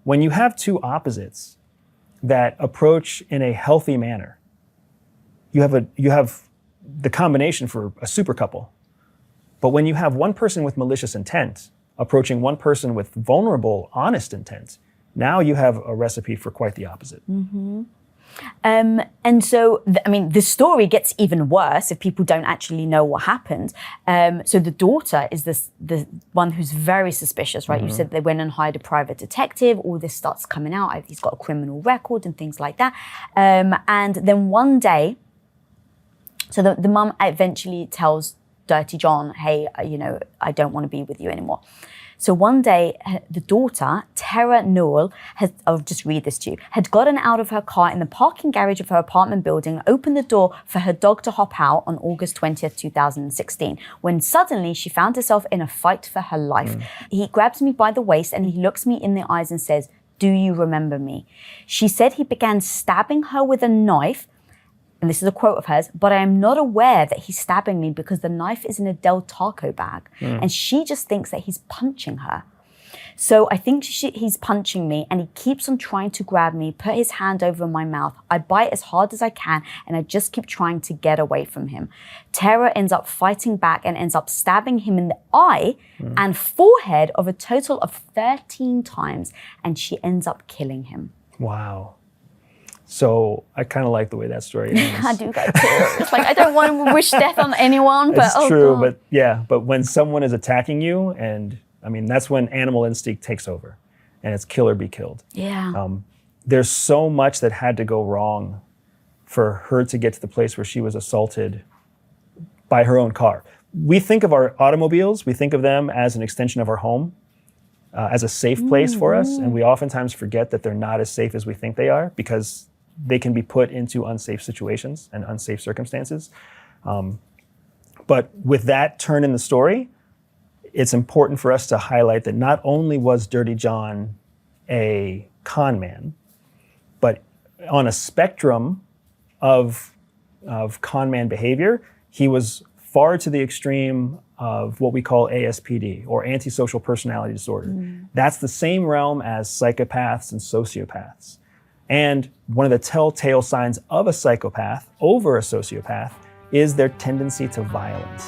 when you have two opposites that approach in a healthy manner, you have the combination for a super couple. But when you have one person with malicious intent approaching one person with vulnerable, honest intent, now you have a recipe for quite the opposite. And so, the story gets even worse if people don't actually know what happened. So the daughter is the one who's very suspicious, right? You said they went and hired a private detective. All this starts coming out. He's got a criminal record and things like that. And then one day, so the mum eventually tells Dirty John, hey, I don't want to be with you anymore. So one day, the daughter, Tara Newell, I'll just read this to you, had gotten out of her car in the parking garage of her apartment building, opened the door for her dog to hop out on August 20th, 2016, when suddenly she found herself in a fight for her life. He grabs me by the waist and he looks me in the eyes and says, "Do you remember me?" She said he began stabbing her with a knife, and this is a quote of hers, "But I am not aware that he's stabbing me because the knife is in a Del Taco bag." And she just thinks that he's punching her. So I think he's punching me and he keeps on trying to grab me, put his hand over my mouth. I bite as hard as I can and I just keep trying to get away from him. Tara ends up fighting back and ends up stabbing him in the eye and forehead of a total of 13 times, and she ends up killing him. Wow. So I kind of like the way that story ends. I do that too. It's like, I don't want to wish death on anyone, but it's true, but when someone is attacking you, and that's when animal instinct takes over, and it's kill or be killed. Yeah. There's so much that had to go wrong for her to get to the place where she was assaulted by her own car. We think of our automobiles, we think of them as an extension of our home, as a safe place for us, and we oftentimes forget that they're not as safe as we think they are because they can be put into unsafe situations and unsafe circumstances. But with that turn in the story, it's important for us to highlight that not only was Dirty John a con man, but on a spectrum of con man behavior, he was far to the extreme of what we call ASPD, or antisocial personality disorder. That's the same realm as psychopaths and sociopaths. And one of the telltale signs of a psychopath over a sociopath is their tendency to violence.